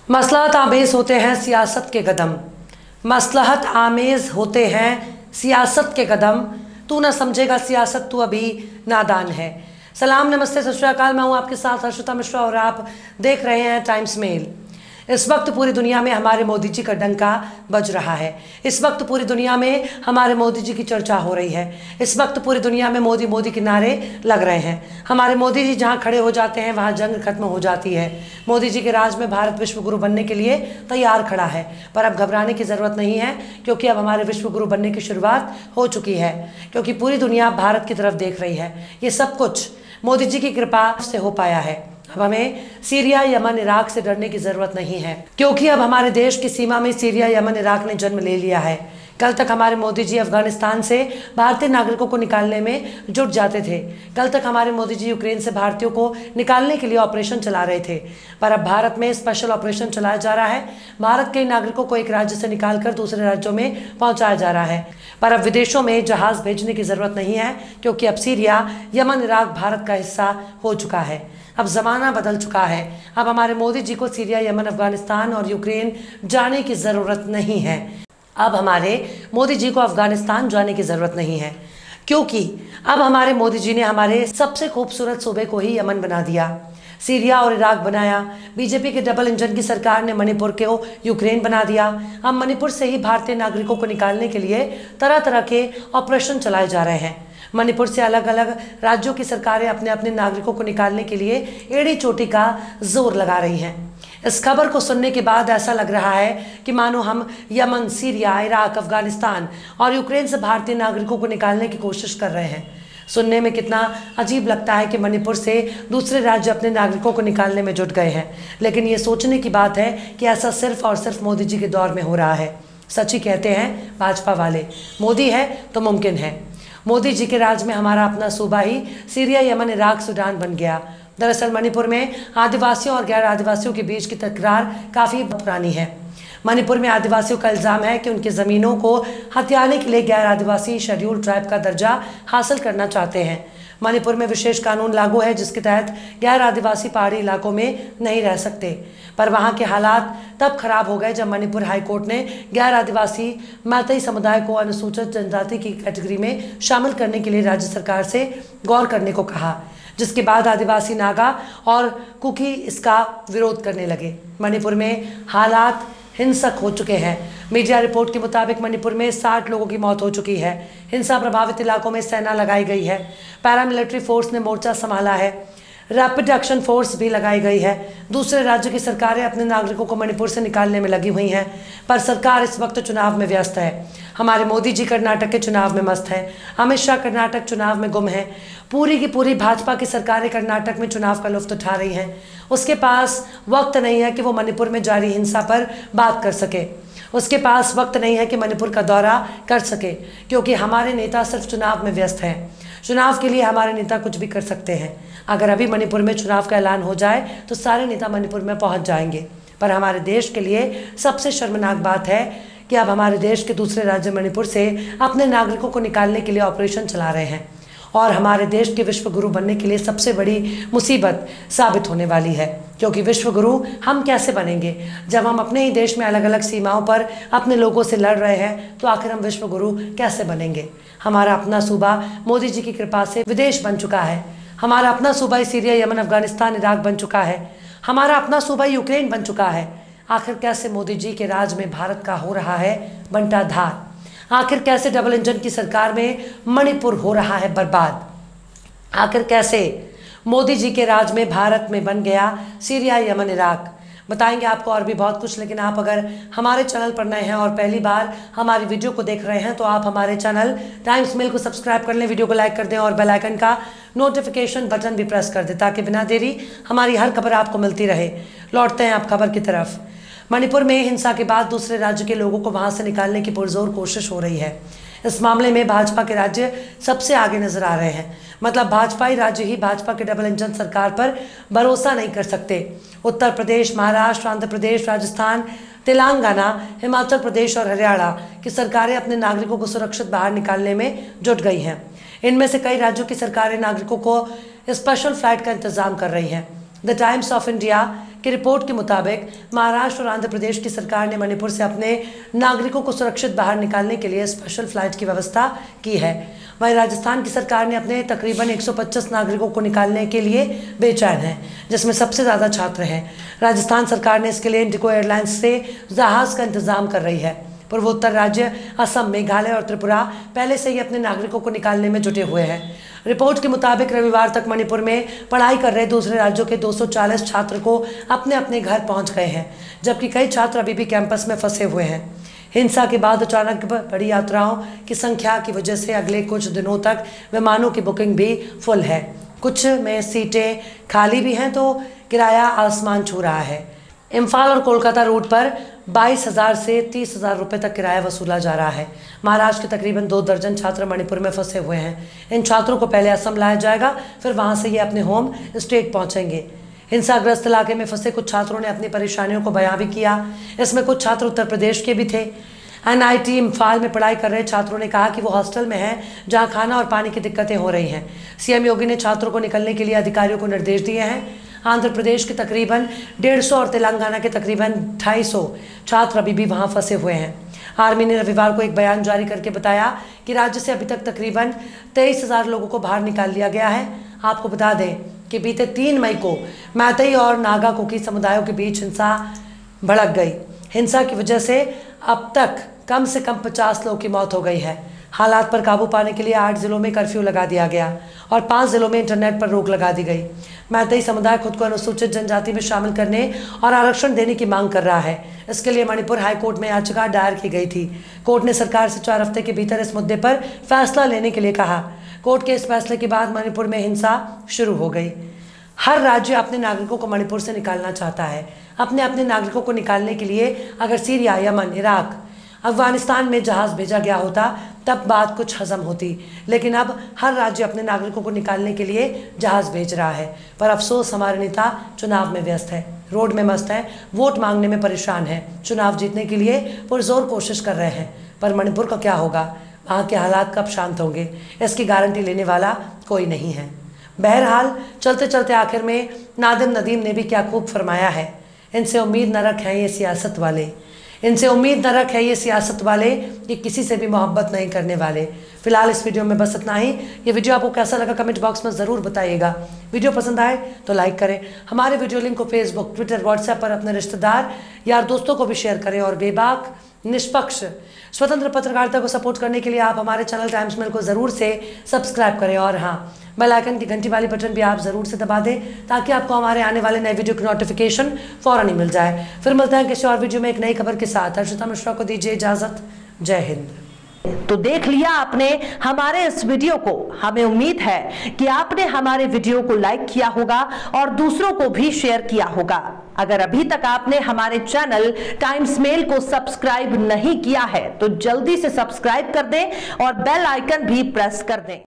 मसलहत आमेज होते हैं सियासत के कदम, मसलहत आमेज होते हैं सियासत के कदम, तू ना समझेगा सियासत तू अभी नादान है। सलाम नमस्ते सत श्री अकाल, मैं हूँ आपके साथ हर्षिता मिश्रा और आप देख रहे हैं टाइम्स मेल। इस वक्त पूरी दुनिया में हमारे मोदी जी का डंका बज रहा है। इस वक्त पूरी दुनिया में हमारे मोदी जी की चर्चा हो रही है। इस वक्त पूरी दुनिया में मोदी मोदी के नारे लग रहे हैं। हमारे मोदी जी जहां खड़े हो जाते हैं वहां जंग खत्म हो जाती है। मोदी जी के राज में भारत विश्व गुरु बनने के लिए तैयार खड़ा है, पर अब घबराने की ज़रूरत नहीं है, क्योंकि अब हमारे विश्व गुरु बनने की शुरुआत हो चुकी है। क्योंकि पूरी दुनिया भारत की तरफ देख रही है। ये सब कुछ मोदी जी की कृपा से हो पाया है। अब हमें सीरिया, यमन, इराक से डरने की ज़रूरत नहीं है, क्योंकि अब हमारे देश की सीमा में सीरिया, यमन, इराक ने जन्म ले लिया है। कल तक हमारे मोदी जी अफगानिस्तान से भारतीय नागरिकों को निकालने में जुट जाते थे। कल तक हमारे मोदी जी यूक्रेन से भारतीयों को निकालने के लिए ऑपरेशन चला रहे थे, पर अब भारत में स्पेशल ऑपरेशन चलाया जा रहा है। भारत के नागरिकों को एक राज्य से निकालकर दूसरे राज्यों में पहुंचाया जा रहा है। पर अब विदेशों में जहाज़ भेजने की ज़रूरत नहीं है, क्योंकि अब सीरिया, यमन, इराक भारत का हिस्सा हो चुका है। अब ज़माना बदल चुका है। अब हमारे मोदी जी को सीरिया, यमन, अफगानिस्तान और यूक्रेन जाने की ज़रूरत नहीं है। अब हमारे मोदी जी को अफगानिस्तान जाने की ज़रूरत नहीं है, क्योंकि अब हमारे मोदी जी ने हमारे सबसे खूबसूरत सूबे को ही यमन बना दिया, सीरिया और इराक बनाया। बीजेपी के डबल इंजन की सरकार ने मणिपुर को यूक्रेन बना दिया। अब मणिपुर से ही भारतीय नागरिकों को निकालने के लिए तरह तरह के ऑपरेशन चलाए जा रहे हैं। मणिपुर से अलग अलग राज्यों की सरकारें अपने अपने नागरिकों को निकालने के लिए एड़ी चोटी का जोर लगा रही हैं। इस खबर को सुनने के बाद ऐसा लग रहा है कि मानो हम यमन, सीरिया, इराक, अफगानिस्तान और यूक्रेन से भारतीय नागरिकों को निकालने की कोशिश कर रहे हैं। सुनने में कितना अजीब लगता है कि मणिपुर से दूसरे राज्य अपने नागरिकों को निकालने में जुट गए हैं, लेकिन ये सोचने की बात है कि ऐसा सिर्फ और सिर्फ मोदी जी के दौर में हो रहा है। सच ही कहते हैं भाजपा वाले, मोदी है तो मुमकिन है। मोदी जी के राज में हमारा अपना सूबा ही सीरिया, यमन, इराक, सूडान बन गया। दरअसल मणिपुर में आदिवासियों और गैर आदिवासियों के बीच की तकरार काफ़ी पुरानी है। मणिपुर में आदिवासियों का इल्ज़ाम है कि उनकी ज़मीनों को हथियाने के लिए गैर आदिवासी शेड्यूल ट्राइब का दर्जा हासिल करना चाहते हैं। मणिपुर में विशेष कानून लागू है, जिसके तहत गैर आदिवासी पहाड़ी इलाकों में नहीं रह सकते। पर वहाँ के हालात तब खराब हो गए जब मणिपुर हाईकोर्ट ने गैर आदिवासी मैतेई समुदाय को अनुसूचित जनजाति की कैटेगरी में शामिल करने के लिए राज्य सरकार से गौर करने को कहा, जिसके बाद आदिवासी, नागा और कुकी इसका विरोध करने लगे। मणिपुर में हालात हिंसक हो चुके हैं। मीडिया रिपोर्ट के मुताबिक मणिपुर में 60 लोगों की मौत हो चुकी है। हिंसा प्रभावित इलाकों में सेना लगाई गई है। पैरामिलिट्री फोर्स ने मोर्चा संभाला है। रैपिड एक्शन फोर्स भी लगाई गई है। दूसरे राज्यों की सरकारें अपने नागरिकों को मणिपुर से निकालने में लगी हुई हैं, पर सरकार इस वक्त चुनाव में व्यस्त है। हमारे मोदी जी कर्नाटक के चुनाव में मस्त हैं। अमित शाह कर्नाटक चुनाव में गुम हैं। पूरी की पूरी भाजपा की सरकारें कर्नाटक में चुनाव का लुत्फ उठा रही हैं। उसके पास वक्त नहीं है कि वो मणिपुर में जारी हिंसा पर बात कर सके। उसके पास वक्त नहीं है कि मणिपुर का दौरा कर सके, क्योंकि हमारे नेता सिर्फ चुनाव में व्यस्त हैं। चुनाव के लिए हमारे नेता कुछ भी कर सकते हैं। अगर अभी मणिपुर में चुनाव का ऐलान हो जाए तो सारे नेता मणिपुर में पहुंच जाएंगे। पर हमारे देश के लिए सबसे शर्मनाक बात है कि अब हमारे देश के दूसरे राज्य मणिपुर से अपने नागरिकों को निकालने के लिए ऑपरेशन चला रहे हैं, और हमारे देश के विश्व गुरु बनने के लिए सबसे बड़ी मुसीबत साबित होने वाली है। क्योंकि विश्व गुरु हम कैसे बनेंगे जब हम अपने ही देश में अलग अलग सीमाओं पर अपने लोगों से लड़ रहे हैं? तो आखिर हम विश्व गुरु कैसे बनेंगे? हमारा अपना सूबा मोदी जी की कृपा से विदेश बन चुका है। हमारा अपना सूबा सीरिया, यमन, अफगानिस्तान, इराक बन चुका है। हमारा अपना सूबा यूक्रेन बन चुका है। आखिर कैसे मोदी जी के राज में भारत का हो रहा है बंटाधार? आखिर कैसे डबल इंजन की सरकार में मणिपुर हो रहा है बर्बाद? आखिर कैसे मोदी जी के राज में भारत में बन गया सीरिया, यमन, इराक? बताएंगे आपको और भी बहुत कुछ, लेकिन आप अगर हमारे चैनल पर नए हैं और पहली बार हमारी वीडियो को देख रहे हैं तो आप हमारे चैनल टाइम्स मेल को सब्सक्राइब कर लें, वीडियो को लाइक कर दें और बेल आइकन का नोटिफिकेशन बटन भी प्रेस कर दें, ताकि बिना देरी हमारी हर खबर आपको मिलती रहे। लौटते हैं आप खबर की तरफ। मणिपुर में हिंसा के बाद दूसरे राज्य के लोगों को वहां से निकालने की पुरजोर कोशिश हो रही है। इस मामले में भाजपा के राज्य सबसे आगे नजर आ रहे हैं। मतलब भाजपाई राज्य ही भाजपा के डबल इंजन सरकार पर भरोसा नहीं कर सकते। उत्तर प्रदेश, महाराष्ट्र, आंध्र प्रदेश, राजस्थान, तेलंगाना, हिमाचल प्रदेश और हरियाणा की सरकारें अपने नागरिकों को सुरक्षित बाहर निकालने में जुट गई हैं। इनमें से कई राज्यों की सरकारें नागरिकों को स्पेशल फ्लाइट का इंतजाम कर रही हैं। द टाइम्स ऑफ इंडिया की रिपोर्ट के मुताबिक महाराष्ट्र और आंध्र प्रदेश की सरकार ने मणिपुर से अपने नागरिकों को सुरक्षित बाहर निकालने के लिए स्पेशल फ्लाइट की व्यवस्था की है। वहीं राजस्थान की सरकार ने अपने तकरीबन 125 नागरिकों को निकालने के लिए बेचैन है, जिसमें सबसे ज़्यादा छात्र हैं। राजस्थान सरकार ने इसके लिए इंडिगो एयरलाइंस से जहाज़ का इंतजाम कर रही है। पूर्वोत्तर राज्य असम, मेघालय और त्रिपुरा पहले से ही अपने नागरिकों को निकालने में जुटे हुए हैं। रिपोर्ट के मुताबिक रविवार तक मणिपुर में पढ़ाई कर रहे दूसरे राज्यों के 240 छात्र को अपने अपने घर पहुंच गए हैं, जबकि कई छात्र अभी भी कैंपस में फंसे हुए हैं। हिंसा के बाद अचानक बड़ी यात्राओं की संख्या की वजह से अगले कुछ दिनों तक विमानों की बुकिंग भी फुल है। कुछ में सीटें खाली भी हैं तो किराया आसमान छू रहा है। इम्फाल और कोलकाता रूट पर 22,000 से 30,000 रुपये तक किराया वसूला जा रहा है। महाराष्ट्र के तकरीबन 2 दर्जन छात्र मणिपुर में फंसे हुए हैं। इन छात्रों को पहले असम लाया जाएगा, फिर वहां से ये अपने होम स्टेट पहुंचेंगे। हिंसाग्रस्त इलाके में फंसे कुछ छात्रों ने अपनी परेशानियों को बयां भी किया। इसमें कुछ छात्र उत्तर प्रदेश के भी थे। NIT इम्फाल में पढ़ाई कर रहे छात्रों ने कहा कि वो हॉस्टल में हैं, जहां खाना और पानी की दिक्कतें हो रही हैं। CM योगी ने छात्रों को निकलने के लिए अधिकारियों को निर्देश दिए हैं। आंध्र प्रदेश के तकरीबन 150 और तेलंगाना के तकरीबन 250 छात्र अभी भी वहां फंसे हुए हैं। आर्मी ने रविवार को एक बयान जारी करके बताया कि राज्य से अभी तक तकरीबन 23,000 लोगों को बाहर निकाल लिया गया है। आपको बता दें कि बीते 3 मई को मैतेई और नागा कुकी समुदायों के बीच हिंसा भड़क गई। हिंसा की वजह से अब तक कम से कम 50 लोगों की मौत हो गई है। हालात पर काबू पाने के लिए 8 जिलों में कर्फ्यू लगा दिया गया और 5 जिलों में इंटरनेट पर रोक लगा दी गई। मैतेई समुदाय खुद को अनुसूचित जनजाति में शामिल करने और आरक्षण देने की मांग कर रहा है। इसके लिए मणिपुर हाईकोर्ट में याचिका दायर की गई थी। कोर्ट ने सरकार से 4 हफ्ते के भीतर इस मुद्दे पर फैसला लेने के लिए कहा। कोर्ट के इस फैसले के बाद मणिपुर में हिंसा शुरू हो गई। हर राज्य अपने नागरिकों को मणिपुर से निकालना चाहता है। अपने नागरिकों को निकालने के लिए अगर सीरिया, यमन, इराक, अफगानिस्तान में जहाज भेजा गया होता तब बात कुछ हजम होती, लेकिन अब हर राज्य अपने नागरिकों को निकालने के लिए जहाज भेज रहा है। पर अफसोस हमारे नेता चुनाव में व्यस्त है, रोड में मस्त है, वोट मांगने में परेशान है, चुनाव जीतने के लिए पुरजोर कोशिश कर रहे हैं। पर मणिपुर का क्या होगा, वहाँ के हालात कब शांत होंगे, इसकी गारंटी लेने वाला कोई नहीं है। बहरहाल चलते चलते आखिर में नादिम नदीम ने भी क्या खूब फरमाया है, इनसे उम्मीद न रखें ये सियासत वाले, इनसे उम्मीद न रखें ये सियासत वाले, ये किसी से भी मोहब्बत नहीं करने वाले। फिलहाल इस वीडियो में बस इतना ही। ये वीडियो आपको कैसा लगा कमेंट बॉक्स में ज़रूर बताइएगा। वीडियो पसंद आए तो लाइक करें। हमारे वीडियो लिंक को फेसबुक, ट्विटर, व्हाट्सएप पर अपने रिश्तेदार, यार, दोस्तों को भी शेयर करें। और बेबाक, निष्पक्ष, स्वतंत्र पत्रकारिता को सपोर्ट करने के लिए आप हमारे चैनल टाइम्स मेल को ज़रूर से सब्सक्राइब करें। और हाँ, बेल आइकन की घंटी वाली बटन भी आप ज़रूर से दबा दें, ताकि आपको हमारे आने वाले नए वीडियो की नोटिफिकेशन फ़ौरन ही मिल जाए। फिर मिलते हैं किसी और वीडियो में एक नई खबर के साथ। हर्षिता मिश्रा को दीजिए इजाज़त। जय हिंद। तो देख लिया आपने हमारे इस वीडियो को। हमें उम्मीद है कि आपने हमारे वीडियो को लाइक किया होगा और दूसरों को भी शेयर किया होगा। अगर अभी तक आपने हमारे चैनल टाइम्स मेल को सब्सक्राइब नहीं किया है तो जल्दी से सब्सक्राइब कर दें और बेल आइकन भी प्रेस कर दें।